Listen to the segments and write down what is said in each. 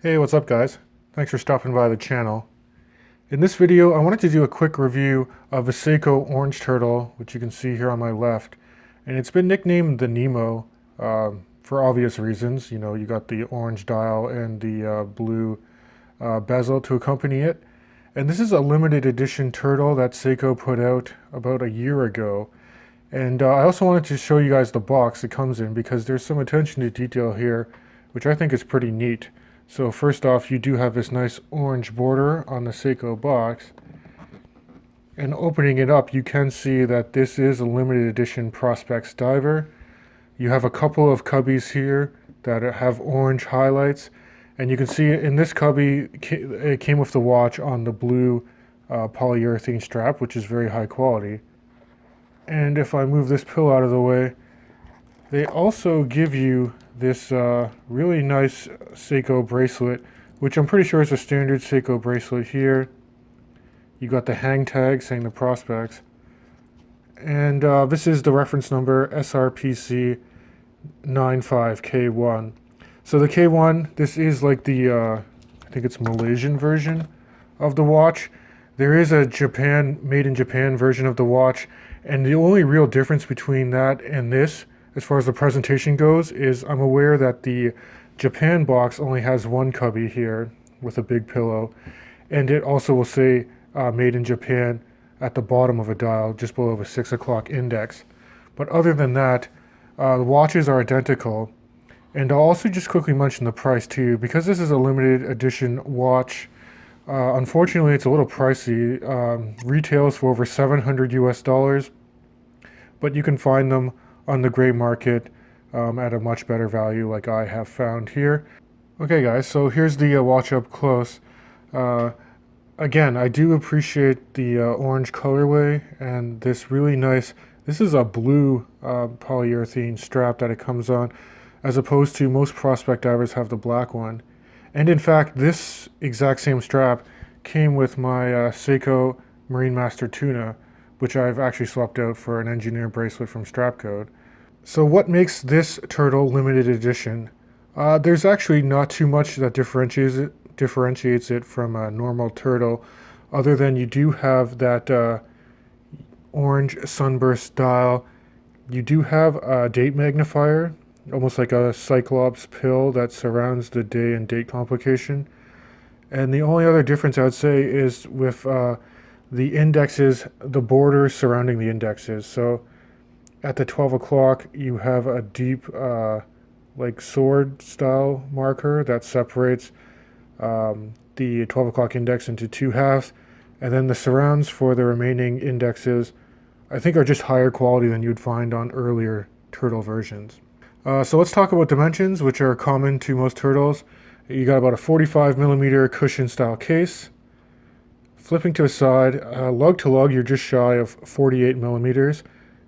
Hey, what's up guys? Thanks for stopping by the channel. In this video, I wanted to do a quick review of a Seiko orange turtle, which you can see here on my left. And it's been nicknamed the Nemo for obvious reasons. You know, you got the orange dial and the blue bezel to accompany it. And this is a limited edition turtle that Seiko put out about a year ago. And I also wanted to show you guys the box it comes in because there's some attention to detail here, which I think is pretty neat. So first off, you do have this nice orange border on the Seiko box. And opening it up, you can see that this is a limited edition Prospex diver. You have a couple of cubbies here that have orange highlights. And you can see in this cubby, it came with the watch on the blue polyurethane strap, which is very high quality. And if I move this pill out of the way, they also give you this really nice Seiko bracelet, which I'm pretty sure is a standard Seiko bracelet here. You got the hang tag saying the Prospex. And this is the reference number SRPC95K1. So the K1, this is like the, I think it's Malaysian version of the watch. There is a made in Japan version of the watch. And the only real difference between that and this, as far as the presentation goes, is I'm aware that the Japan box only has one cubby here with a big pillow, and it also will say made in Japan at the bottom of a dial, just below the 6 o'clock index. But other than that, the watches are identical. And I'll also just quickly mention the price too, because this is a limited edition watch. Unfortunately, it's a little pricey. Retails for over $700 US, but you can find them on the gray market at a much better value like I have found here. Okay guys, so here's the watch up close. Again, I do appreciate the orange colorway and this really nice, this is a blue polyurethane strap that it comes on, as opposed to most Prospect divers have the black one. And in fact, this exact same strap came with my Seiko Marine Master Tuna, which I've actually swapped out for an engineer bracelet from Strapcode. So what makes this turtle limited edition? There's actually not too much that differentiates it from a normal turtle, other than you do have that orange sunburst dial. You do have a date magnifier, almost like a Cyclops pill that surrounds the day and date complication. And the only other difference I would say is with the indexes, the borders surrounding the indexes. So at the 12 o'clock, you have a deep, like sword style marker that separates the 12 o'clock index into two halves. And then the surrounds for the remaining indexes, I think, are just higher quality than you'd find on earlier turtle versions. So let's talk about dimensions, which are common to most turtles. You got about a 45 millimeter cushion style case. Flipping to the side, lug to lug, you're just shy of 48 millimeters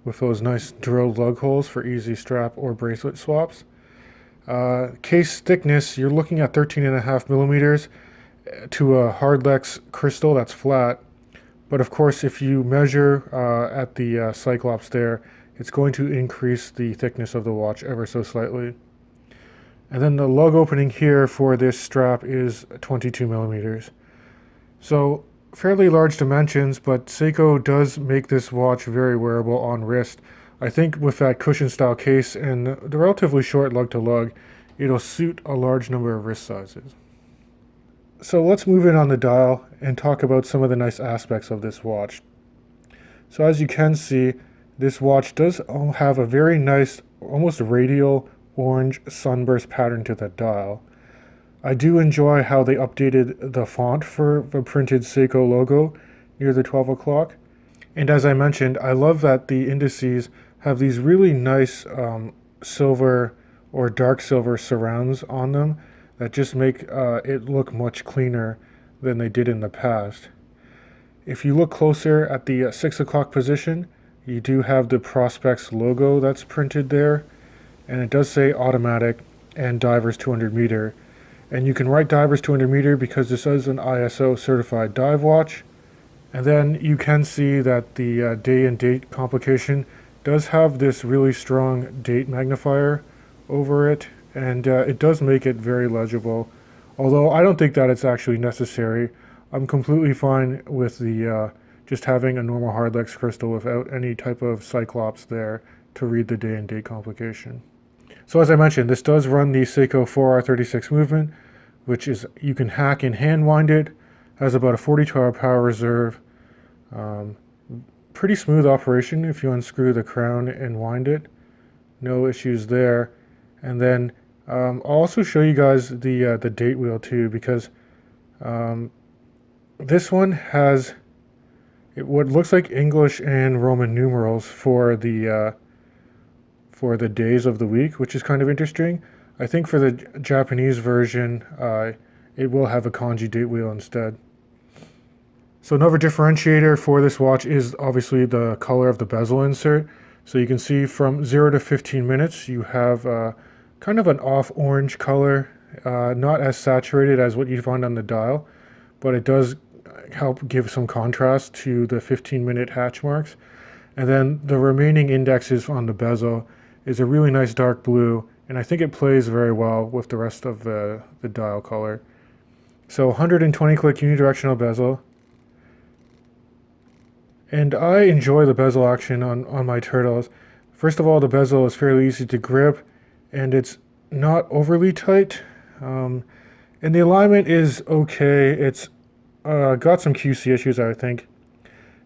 with those nice drilled lug holes for easy strap or bracelet swaps. Case thickness, you're looking at 13.5 millimeters to a hardlex crystal that's flat. But of course, if you measure at the Cyclops there, it's going to increase the thickness of the watch ever so slightly. And then the lug opening here for this strap is 22 millimeters. So fairly large dimensions, but Seiko does make this watch very wearable on wrist. I think with that cushion style case and the relatively short lug to lug, it'll suit a large number of wrist sizes. So let's move in on the dial and talk about some of the nice aspects of this watch. So as you can see, this watch does have a very nice, almost radial orange sunburst pattern to the dial. I do enjoy how they updated the font for the printed Seiko logo near the 12 o'clock. And as I mentioned, I love that the indices have these really nice silver or dark silver surrounds on them that just make it look much cleaner than they did in the past. If you look closer at the 6 o'clock position, you do have the Prospex logo that's printed there, and it does say automatic and divers 200 meter. And you can write divers 200 meter because this is an ISO certified dive watch. And then you can see that the day and date complication does have this really strong date magnifier over it, and it does make it very legible Although I don't think that it's actually necessary. I'm completely fine with the just having a normal hardlex crystal without any type of cyclops there to read the day and date complication. So as I mentioned, this does run the Seiko 4R36 movement, which is, you can hack and hand wind it, has about a 42-hour power reserve. Pretty smooth operation if you unscrew the crown and wind it. No issues there. And then I'll also show you guys the date wheel too, because this one has what looks like English and Roman numerals for the days of the week, which is kind of interesting. I think for the Japanese version, it will have a kanji date wheel instead. So another differentiator for this watch is obviously the color of the bezel insert. So you can see from 0 to 15 minutes, you have kind of an off orange color, not as saturated as what you find on the dial, but it does help give some contrast to the 15-minute hatch marks. And then the remaining indexes on the bezel is a really nice dark blue, and I think it plays very well with the rest of the dial color. So 120 click unidirectional bezel. And I enjoy the bezel action on my turtles. First of all, the bezel is fairly easy to grip, and it's not overly tight. And the alignment is okay. It's got some QC issues, I think.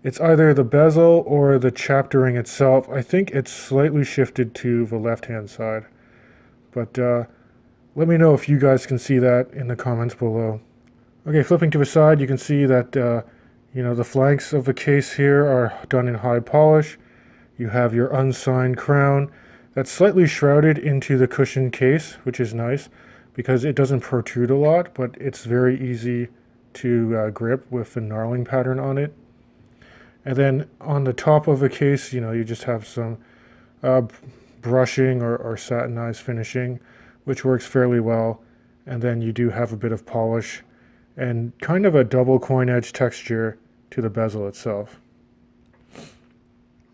It's either the bezel or the chaptering itself. I think it's slightly shifted to the left-hand side. But let me know if you guys can see that in the comments below. Okay, flipping to the side, you can see that the flanks of the case here are done in high polish. You have your unsigned crown that's slightly shrouded into the cushioned case, which is nice because it doesn't protrude a lot, but it's very easy to grip with the knurling pattern on it. And then on the top of the case, you just have some brushing or satinized finishing, which works fairly well. And then you do have a bit of polish and kind of a double coin edge texture to the bezel itself.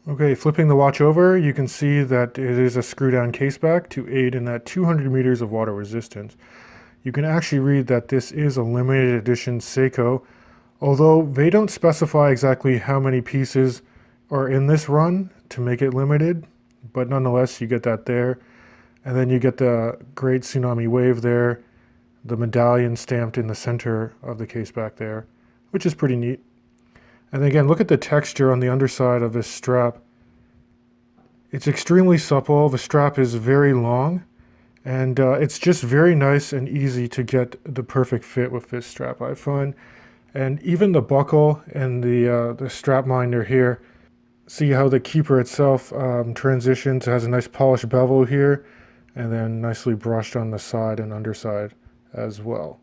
Okay, flipping the watch over, you can see that it is a screw-down caseback to aid in that 200 meters of water resistance. You can actually read that this is a limited edition Seiko, although they don't specify exactly how many pieces are in this run to make it limited, but nonetheless you get that there. And then you get the great tsunami wave there, the medallion stamped in the center of the caseback there, which is pretty neat. And again, look at the texture on the underside of this strap. It's extremely supple. The strap is very long, and it's just very nice and easy to get the perfect fit with this strap, I find. And even the buckle and the strap minder here, see how the keeper itself transitions. It has a nice polished bevel here, and then nicely brushed on the side and underside as well.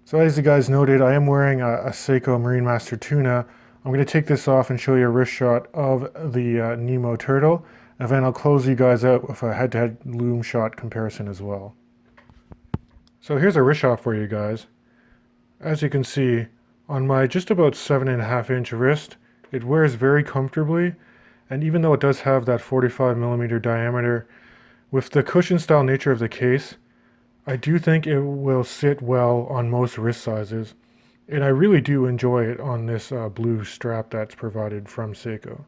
So as you guys noted, I am wearing a Seiko Marine Master Tuna. I'm going to take this off and show you a wrist shot of the Nemo turtle, and then I'll close you guys out with a head-to-head lume shot comparison as well. So here's a wrist shot for you guys. As you can see, on my just about 7.5-inch wrist, it wears very comfortably, and even though it does have that 45mm diameter, with the cushion style nature of the case, I do think it will sit well on most wrist sizes. And I really do enjoy it on this blue strap that's provided from Seiko.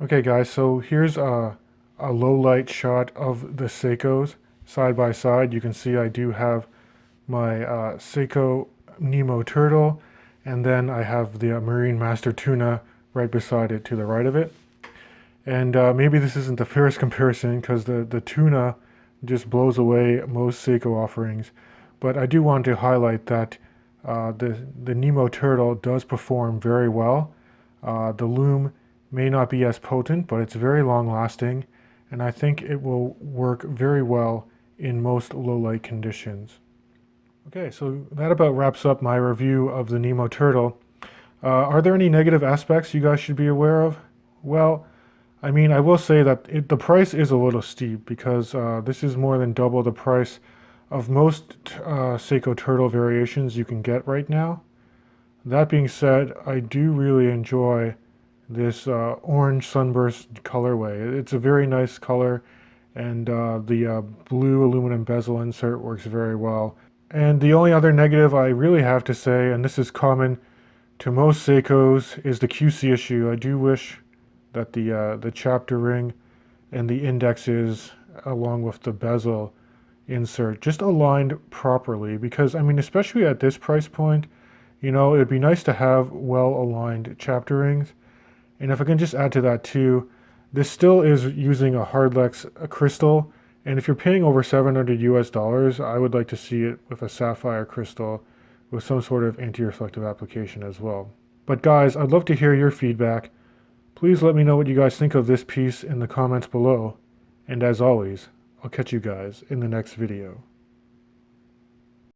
Okay guys, so here's a low light shot of the Seikos side by side. You can see I do have my Seiko Nemo turtle, and then I have the Marine Master Tuna right beside it to the right of it. And maybe this isn't the fairest comparison because the Tuna just blows away most Seiko offerings, but I do want to highlight that the Nemo turtle does perform very well. The lume may not be as potent, but it's very long lasting, and I think it will work very well in most low light conditions. Okay, so that about wraps up my review of the Nemo turtle. Are there any negative aspects you guys should be aware of? Well, I mean, I will say that the price is a little steep because this is more than double the price of most Seiko turtle variations you can get right now. That being said, I do really enjoy this orange sunburst colorway. It's a very nice color, and the blue aluminum bezel insert works very well. And the only other negative I really have to say, and this is common to most Seikos, is the QC issue. I do wish that the chapter ring and the indexes, along with the bezel insert, just aligned properly. Because, I mean, especially at this price point, you know, it'd be nice to have well-aligned chapter rings. And if I can just add to that too, this still is using a hardlex crystal. And if you're paying over $700 US, I would like to see it with a sapphire crystal with some sort of anti-reflective application as well. But guys, I'd love to hear your feedback. Please let me know what you guys think of this piece in the comments below. And as always, I'll catch you guys in the next video.